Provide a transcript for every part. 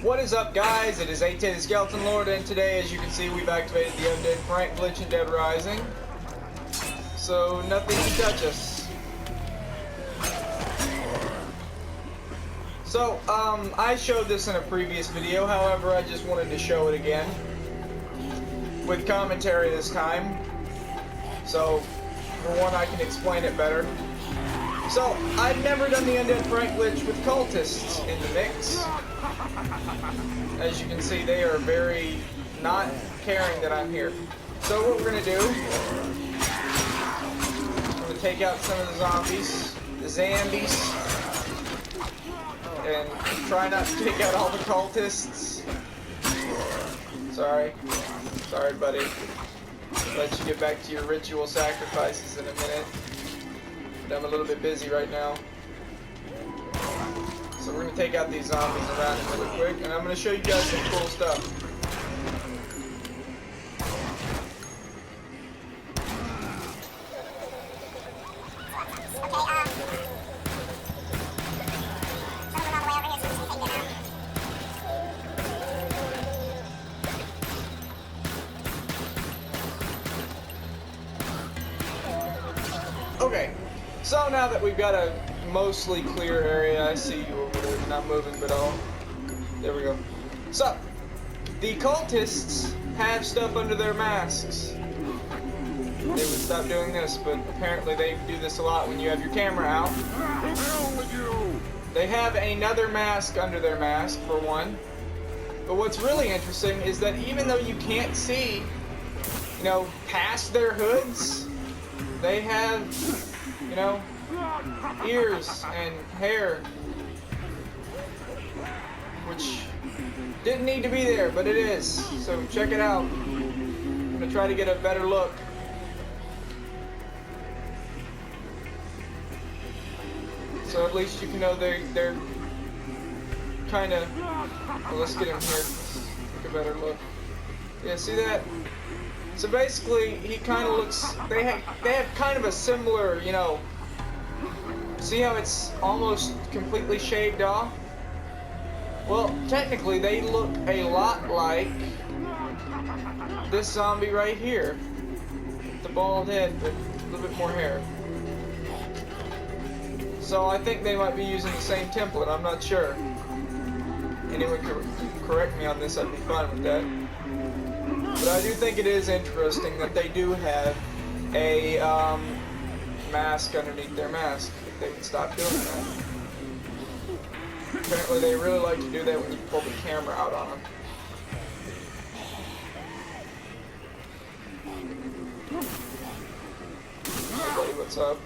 What is up, guys? It is 810 the Skeleton Lord, and today, as you can see, we've activated the Undead Frank glitch in Dead Rising. So, nothing can touch us. So, I showed this in a previous video, however, I just wanted to show it again. With commentary this time. So, for one, I can explain it better. So, I've never done the Undead Frank glitch with cultists in the mix. As you can see, they are very not caring that I'm here. So what we're going to do, I'm going to take out some of the zombies, and try not to take out all the cultists. Sorry, buddy. Let you get back to your ritual sacrifices in a minute. But I'm a little bit busy right now. So we're going to take out these zombies around it really quick, and I'm going to show you guys some cool stuff. Okay, so now that we've got a mostly clear area, I see you over there, not moving but all. There we go. So, the cultists have stuff under their masks. They would stop doing this, but apparently they do this a lot when you have your camera out. They have another mask under their mask, for one. But what's really interesting is that even though you can't see, past their hoods, they have, ears and hair, which didn't need to be there, but it is. So check it out. I'm gonna try to get a better look. So at least you can know they're kind of. Well, let's get him here. Take a better look. Yeah, see that? So basically, he kind of looks. They have kind of a similar, See how it's almost completely shaved off? Well, technically, they look a lot like this zombie right here. The bald head, but a little bit more hair. So I think they might be using the same template. I'm not sure. Anyone could correct me on this. I'd be fine with that. But I do think it is interesting that they do have a mask underneath their mask. If they would stop doing that. Apparently they really like to do that when you pull the camera out on them. Hey buddy, what's up?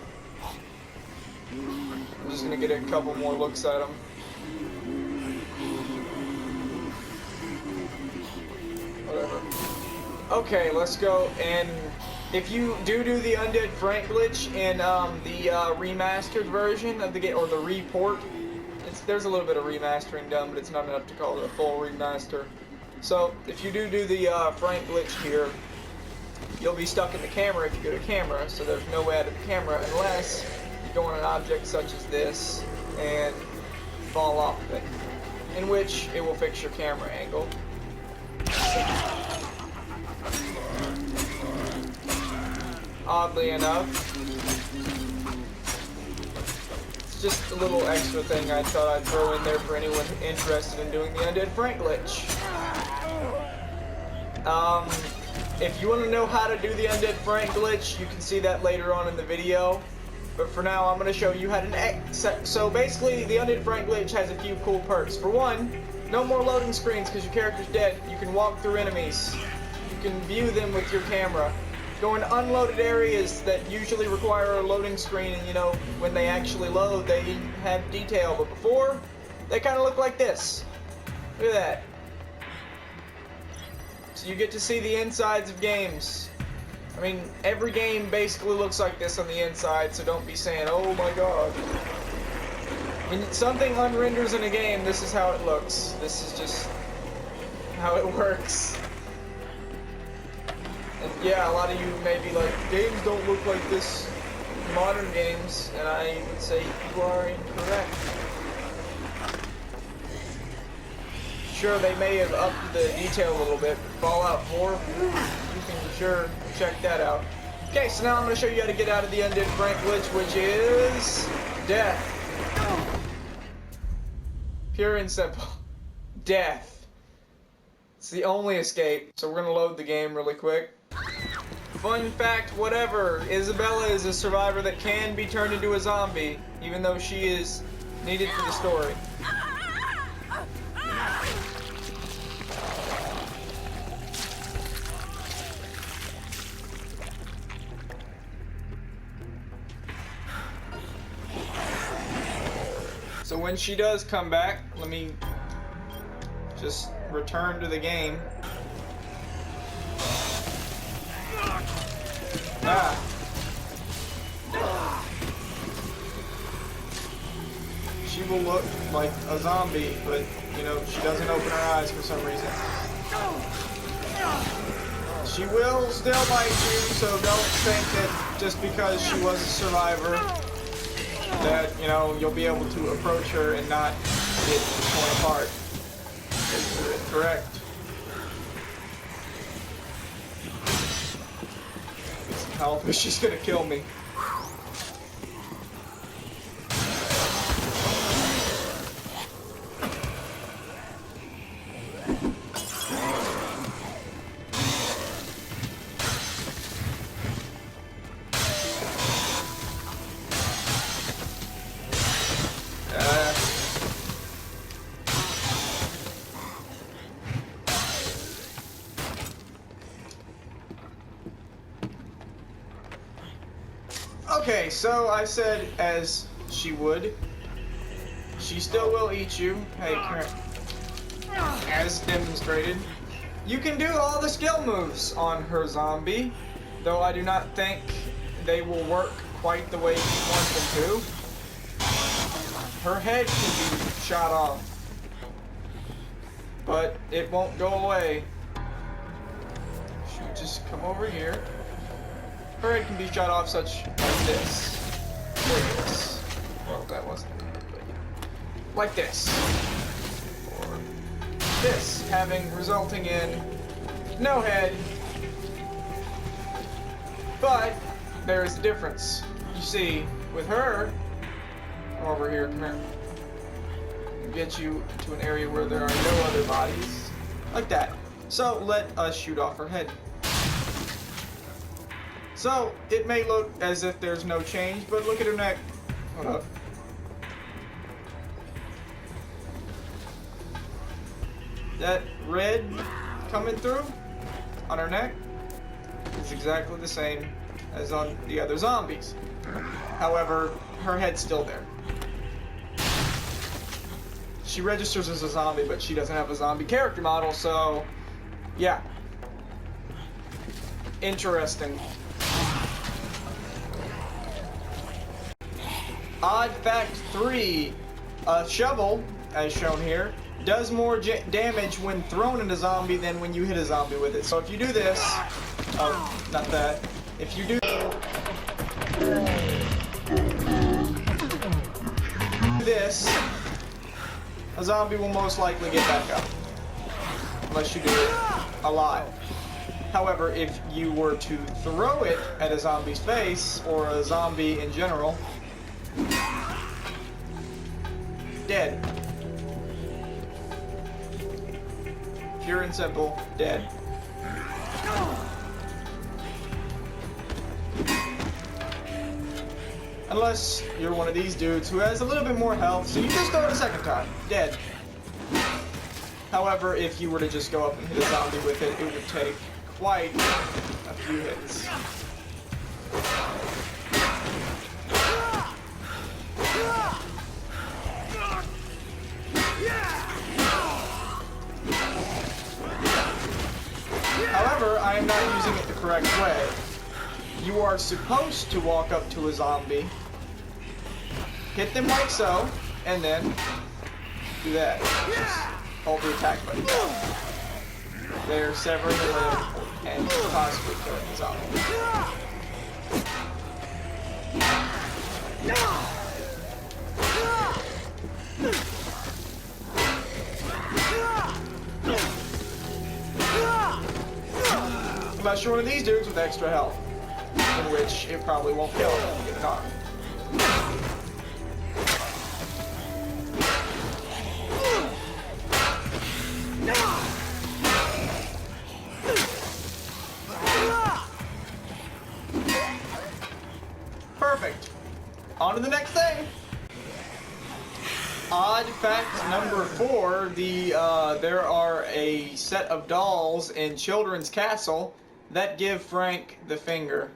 I'm just gonna get a couple more looks at them. Whatever. Okay, let's go. And if you do the Undead Frank glitch in the remastered version of the game, or the report, there's a little bit of remastering done, but it's not enough to call it a full remaster. So if you do the Frank glitch here, you'll be stuck in the camera if you go to camera. So there's no way out of the camera unless you go on an object such as this and fall off of it, in which it will fix your camera angle. Oddly enough, it's just a little extra thing I thought I'd throw in there for anyone interested in doing the Undead Frank glitch. If you want to know how to do the Undead Frank glitch, you can see that later on in the video. But for now, I'm going to show you how to... So basically, the Undead Frank glitch has a few cool perks. For one, no more loading screens because your character's dead. You can walk through enemies. You can view them with your camera. Go in unloaded areas that usually require a loading screen, and when they actually load, they have detail. But before, they kind of look like this. Look at that. So you get to see the insides of games. I mean, every game basically looks like this on the inside, so don't be saying, oh my god. When something unrenders in a game, this is how it looks. This is just how it works. And yeah, a lot of you may be like, games don't look like this in modern games, and I would say you are incorrect. sure they may have upped the detail a little bit. Fallout 4, you can sure check that out. Okay, so now I'm going to show you how to get out of the Undead Frank glitch, which is death. Pure and simple. Death. It's the only escape. So we're going to load the game really quick. Fun fact, whatever, Isabela is a survivor that can be turned into a zombie, even though she is needed for the story. So when she does come back, let me just return to the game. She will look like a zombie, but, you know, she doesn't open her eyes for some reason. She will still bite you, so don't think that just because she was a survivor that, you know, you'll be able to approach her and not get torn apart. It's incorrect. Help, she's gonna kill me. Okay, so I said as she would. She still will eat you. Hey, come here. As demonstrated. You can do all the skill moves on her zombie, though I do not think they will work quite the way you want them to. Her head can be shot off, but it won't go away. She would just come over here. Her head can be shot off such as this. Like this. Well, that wasn't good, but yeah. Like this. Or this, resulting in no head. But there's a difference. You see, with her, over here, come here. Get you to an area where there are no other bodies. Like that. So let us shoot off her head. So, it may look as if there's no change, but look at her neck. Hold up. That red coming through on her neck is exactly the same as on the other zombies. However, her head's still there. She registers as a zombie, but she doesn't have a zombie character model, so yeah. Interesting. Odd fact 3, a shovel, as shown here, does more damage when thrown at a zombie than when you hit a zombie with it. So if you do this, oh, not that, if you do this, a zombie will most likely get back up, unless you do it alive. However, if you were to throw it at a zombie's face, or a zombie in general, dead. Pure and simple, dead. Unless you're one of these dudes who has a little bit more health, so you just throw it a second time, dead. However, if you were to just go up and hit a zombie with it, it would take quite a few hits. However, I am not using it the correct way. You are supposed to walk up to a zombie, hit them like so, and then do that. Just hold the attack button down. They're severing the limb and possibly killing the zombie. especially one of these dudes with extra health, in which it probably won't kill him if you get an arm. Perfect. On to the next thing. Odd fact number 4, there are a set of dolls in Children's Castle that give Frank the finger.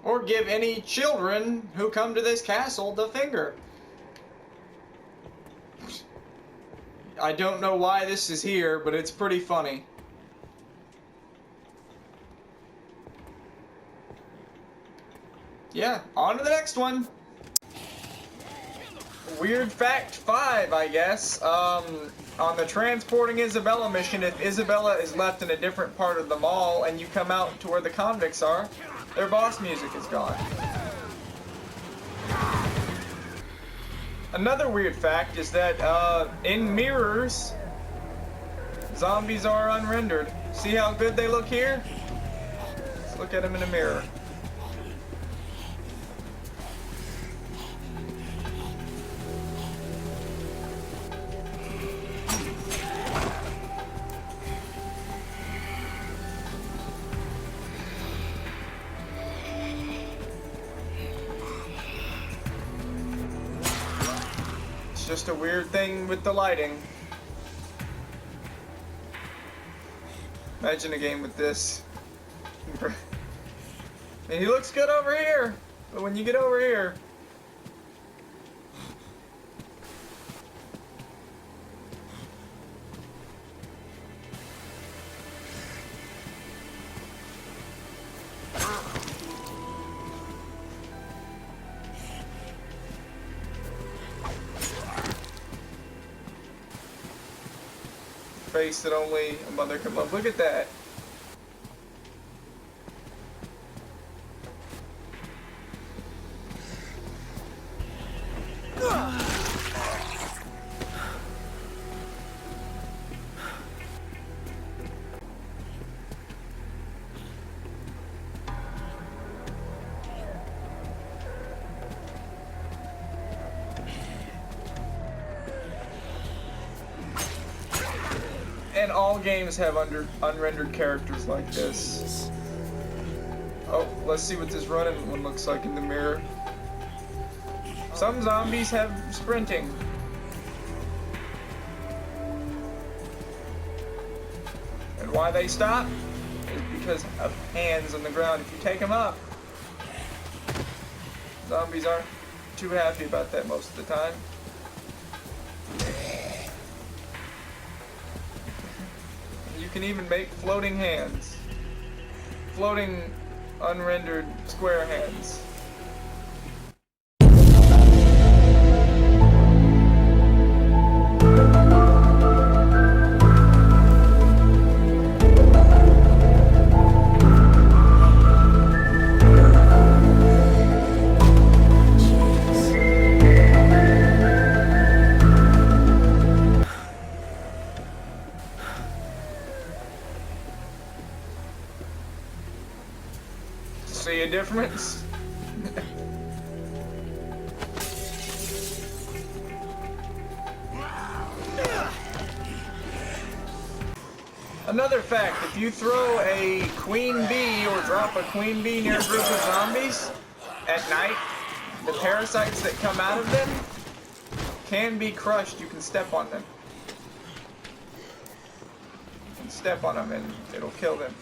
Or give any children who come to this castle the finger. I don't know why this is here, but it's pretty funny. Yeah, on to the next one. Weird fact 5, I guess. On the transporting Isabela mission, if Isabela is left in a different part of the mall and you come out to where the convicts are, their boss music is gone. Another weird fact is that in mirrors, zombies are unrendered. See how good they look here? Let's look at them in a mirror. Just a weird thing with the lighting. Imagine a game with this. And he looks good over here, but when you get over here, face that only a mother can love. Look at that. And all games have unrendered characters like this. Oh, let's see what this running one looks like in the mirror. Some zombies have sprinting. And why they stop is because of hands on the ground. If you take them up, zombies aren't too happy about that most of the time. You can even make floating hands. Floating, unrendered square hands. See a difference? Another fact, if you throw a queen bee or drop a queen bee near a group of zombies at night, the parasites that come out of them can be crushed. You can step on them. You can step on them and it'll kill them.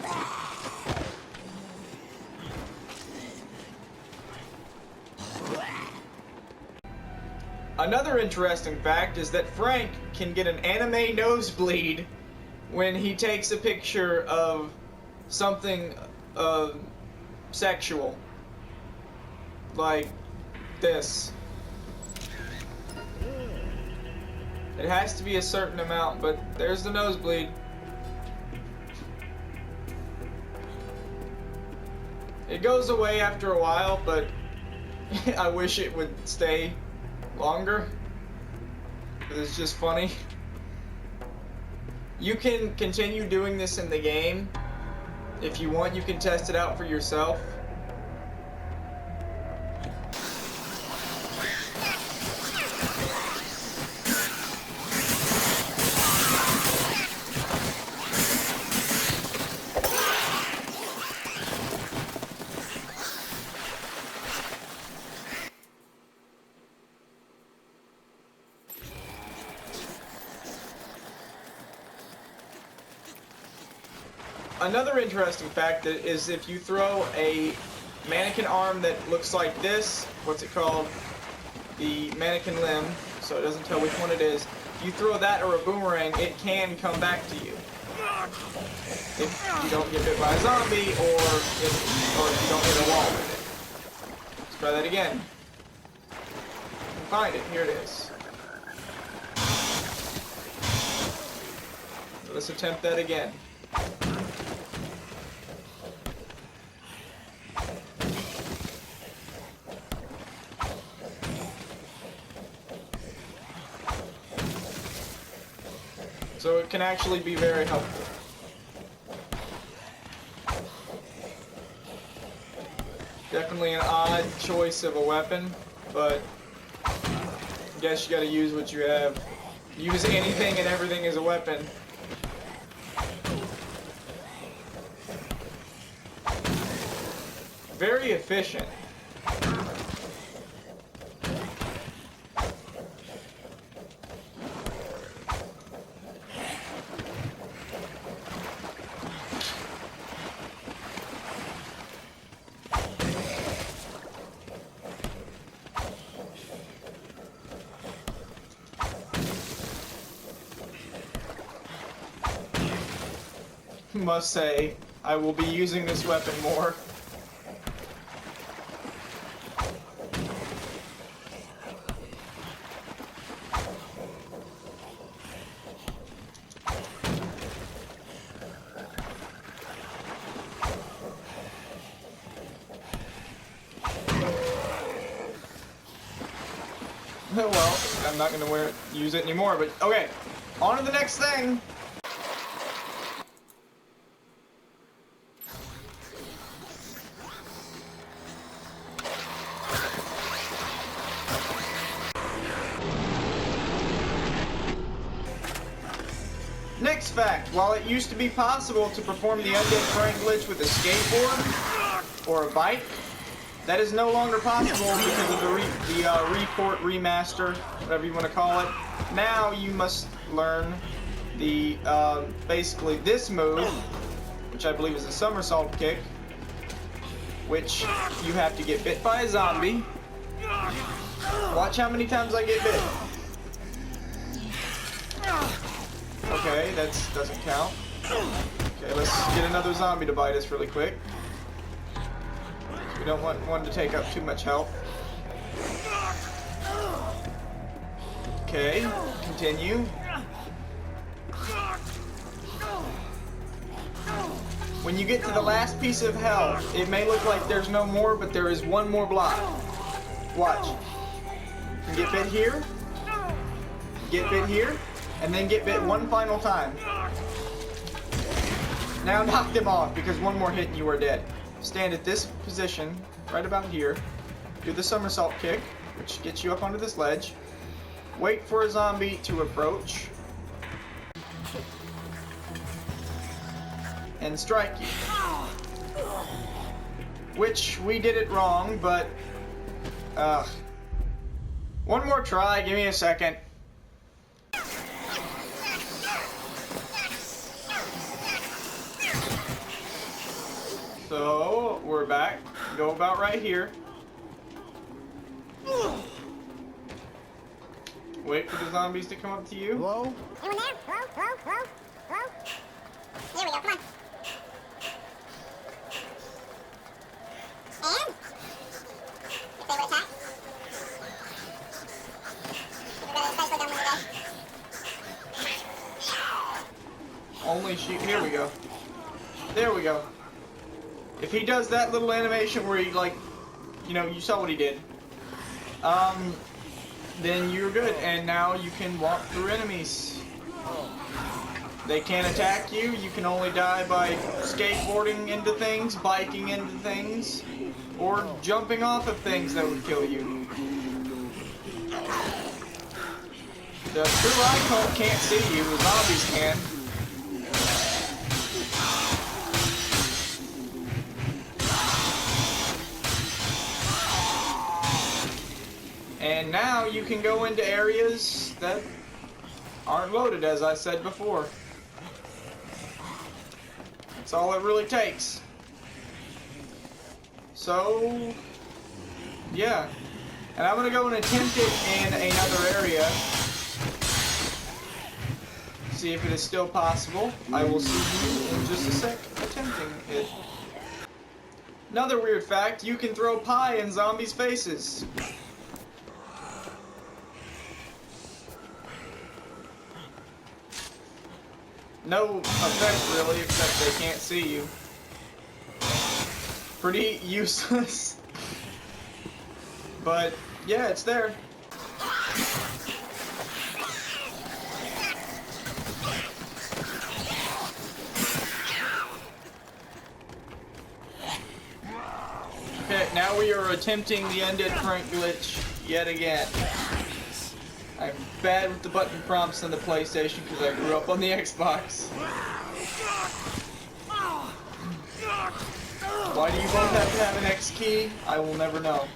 Another interesting fact is that Frank can get an anime nosebleed when he takes a picture of something sexual. Like this. It has to be a certain amount, but there's the nosebleed. It goes away after a while, but I wish it would stay longer. It's just funny. You can continue doing this in the game. If you want, you can test it out for yourself. Another interesting fact is if you throw a mannequin arm that looks like this, what's it called? The mannequin limb, so it doesn't tell which one it is. If you throw that or a boomerang, it can come back to you. If you don't get bit by a zombie or if you don't hit a wall with it. Let's try that again. Find it, here it is. Let's attempt that again. So it can actually be very helpful. Definitely an odd choice of a weapon, but I guess you gotta use what you have. Use anything and everything as a weapon. Very efficient. Must say, I will be using this weapon more. Oh well, I'm not gonna use it anymore, but okay, on to the next thing. Next fact, while it used to be possible to perform the undead Frank glitch with a skateboard or a bike, that is no longer possible because of the report, remaster, whatever you want to call it. Now you must learn the, basically this move, which I believe is a somersault kick, which you have to get bit by a zombie. Watch how many times I get bit. Okay, that doesn't count. Okay, let's get another zombie to bite us really quick. We don't want one to take up too much health. Okay, continue. When you get to the last piece of health, it may look like there's no more, but there is one more block. Watch. You get bit here, get bit here, and then get bit one final time. Now knock them off, because one more hit and you are dead. Stand at this position, right about here. Do the somersault kick, which gets you up onto this ledge. Wait for a zombie to approach. And strike you. Which, we did it wrong, but... one more try, give me a second. So, we're back. Go about right here. Wait for the zombies to come up to you. Hello? Anyone there? Hello? Hello? Hello? Hello? Here we go, come on. And? If they would attack. We're gonna especially done when we go. Only shoot. Here we go. There we go. If he does that little animation where he, like, you know, you saw what he did, then you're good, and now you can walk through enemies. They can't attack you. You can only die by skateboarding into things, biking into things, or jumping off of things that would kill you. The true icon can't see you, the zombies can. And now you can go into areas that aren't loaded, as I said before. That's all it really takes. So, yeah. And I'm gonna go and attempt it in another area. See if it is still possible. I will see you in just a sec attempting it. Another weird fact, you can throw pie in zombies' faces. No effect really, except they can't see you. Pretty useless. But yeah, it's there. Okay, now we are attempting the undead Frank glitch yet again. I'm bad with the button prompts on the PlayStation because I grew up on the Xbox. Why do you both have to have an X key? I will never know.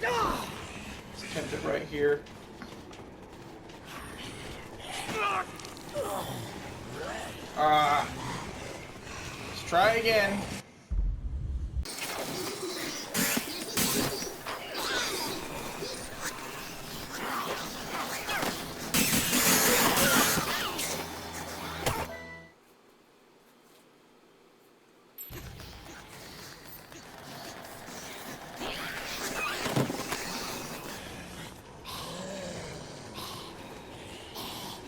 Let's attempt it right here. Let's try again.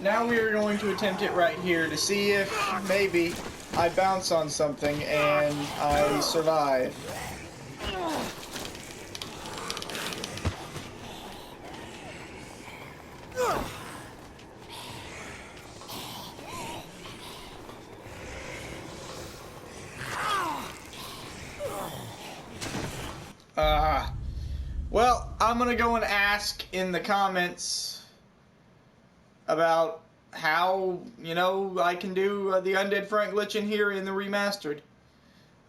Now we are going to attempt it right here to see if maybe I bounce on something and I survive. Well, I'm gonna go and ask in the comments about how, you know, I can do the Undead Frank glitch in here in the remastered.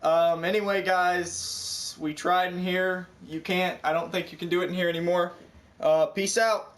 Anyway, guys, we tried in here. You can't. I don't think you can do it in here anymore. Peace out.